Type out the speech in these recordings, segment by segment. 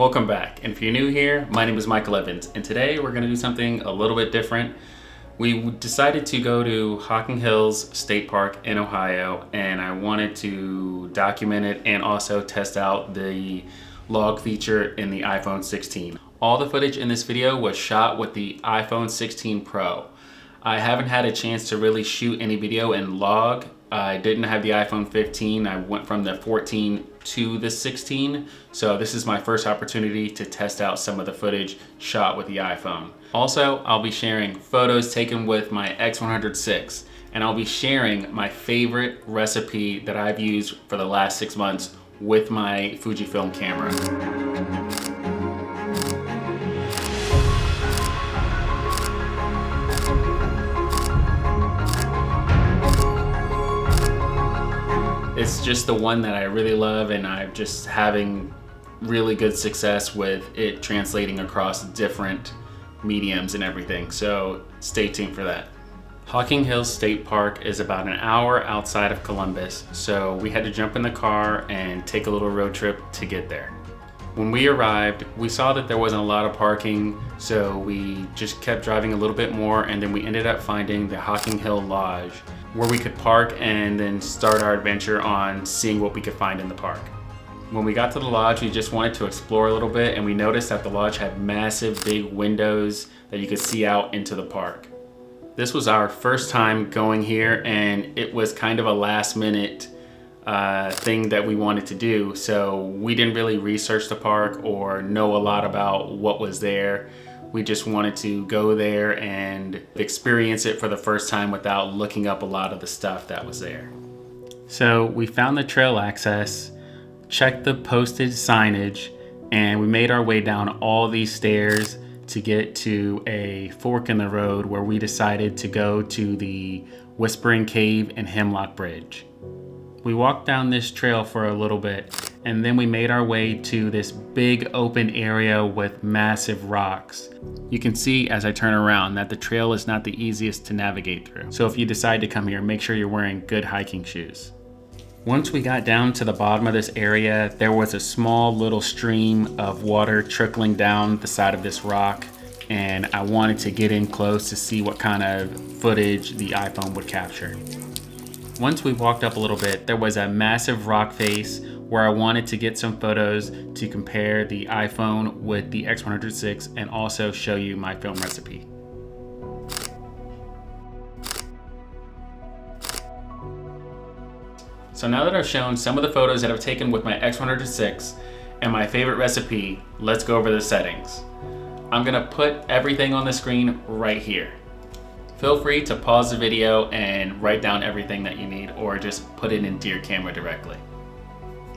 Welcome back, and if you're new here, my name is Michael Evans, and today we're going to do something a little bit different. We decided to go to Hocking Hills State Park in Ohio, and I wanted to document it and also test out the log feature in the iPhone 16. All the footage in this video was shot with the iPhone 16 Pro. I haven't had a chance to really shoot any video in log. I didn't have the iPhone 15. I went from the 14 to the 16. So this is my first opportunity to test out some of the footage shot with the iPhone. Also, I'll be sharing photos taken with my X100VI, and I'll be sharing my favorite recipe that I've used for the last 6 months with my Fujifilm camera. It's just the one that I really love, and I'm just having really good success with it translating across different mediums and everything. So stay tuned for that. Hocking Hills State Park is about an hour outside of Columbus, so we had to jump in the car and take a little road trip to get there. When we arrived, we saw that there wasn't a lot of parking, so we just kept driving a little bit more, and then we ended up finding the Hocking Hill Lodge, where we could park and then start our adventure on seeing what we could find in the park. When we got to the lodge, we just wanted to explore a little bit, and we noticed that the lodge had massive big windows that you could see out into the park. This was our first time going here, and it was kind of a last minute thing that we wanted to do, so we didn't really research the park or know a lot about what was there. We just wanted to go there and experience it for the first time without looking up a lot of the stuff that was there. So we found the trail access, checked the posted signage, and we made our way down all these stairs to get to a fork in the road where we decided to go to the Whispering Cave and Hemlock Bridge. We walked down this trail for a little bit, and then we made our way to this big open area with massive rocks. You can see as I turn around that the trail is not the easiest to navigate through. So if you decide to come here, make sure you're wearing good hiking shoes. Once we got down to the bottom of this area, there was a small little stream of water trickling down the side of this rock, and I wanted to get in close to see what kind of footage the iPhone would capture. Once we walked up a little bit, there was a massive rock face where I wanted to get some photos to compare the iPhone with the X100VI and also show you my film recipe. So now that I've shown some of the photos that I've taken with my X100VI and my favorite recipe, let's go over the settings. I'm gonna put everything on the screen right here. Feel free to pause the video and write down everything that you need, or just put it into your camera directly.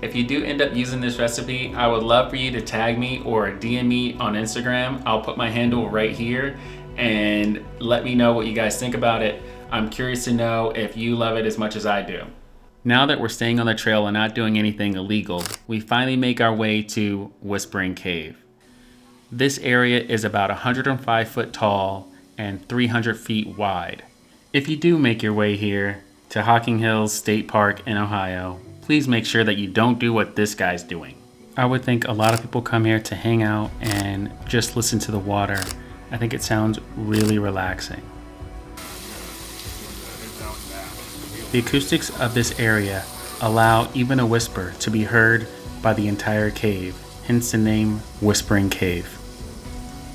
If you do end up using this recipe, I would love for you to tag me or DM me on Instagram. I'll put my handle right here and let me know what you guys think about it. I'm curious to know if you love it as much as I do. Now that we're staying on the trail and not doing anything illegal, we finally make our way to Whispering Cave. This area is about 105 foot tall and 300 feet wide. If you do make your way here to Hocking Hills State Park in Ohio, please make sure that you don't do what this guy's doing. I would think a lot of people come here to hang out and just listen to the water. I think it sounds really relaxing. The acoustics of this area allow even a whisper to be heard by the entire cave, hence the name Whispering Cave.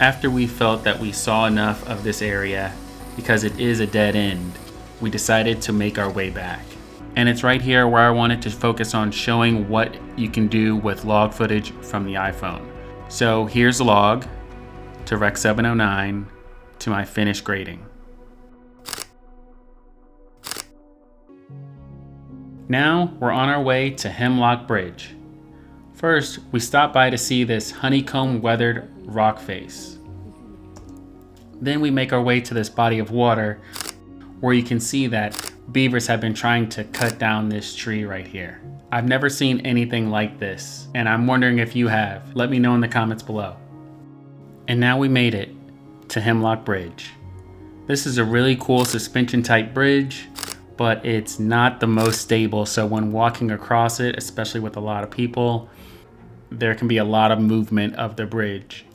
After we felt that we saw enough of this area, because it is a dead end, we decided to make our way back. And it's right here where I wanted to focus on showing what you can do with log footage from the iPhone. So here's a log to Rec 709 to my finished grading. Now we're on our way to Hemlock Bridge. First, we stopped by to see this honeycomb weathered rock face. Then we make our way to this body of water where you can see that beavers have been trying to cut down this tree right here. I've never seen anything like this, and I'm wondering if you have. Let me know in the comments below. And now we made it to Hemlock Bridge. This is a really cool suspension type bridge, but it's not the most stable, so when walking across it, especially with a lot of people, there can be a lot of movement of the bridge.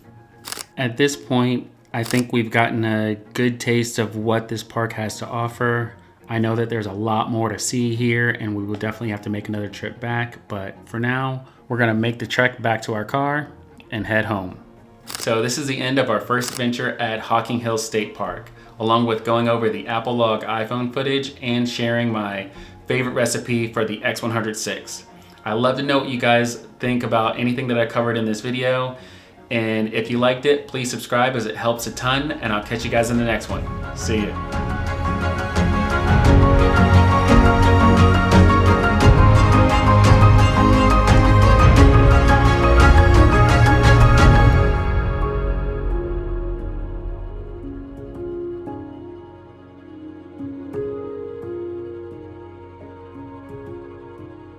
At this point, I think we've gotten a good taste of what this park has to offer. I know that there's a lot more to see here, and we will definitely have to make another trip back, but for now, we're gonna make the trek back to our car and head home. So this is the end of our first adventure at Hocking Hills State Park, along with going over the Apple Log iPhone footage and sharing my favorite recipe for the X100VI. I'd love to know what you guys think about anything that I covered in this video. And if you liked it, please subscribe as it helps a ton, and I'll catch you guys in the next one. See ya.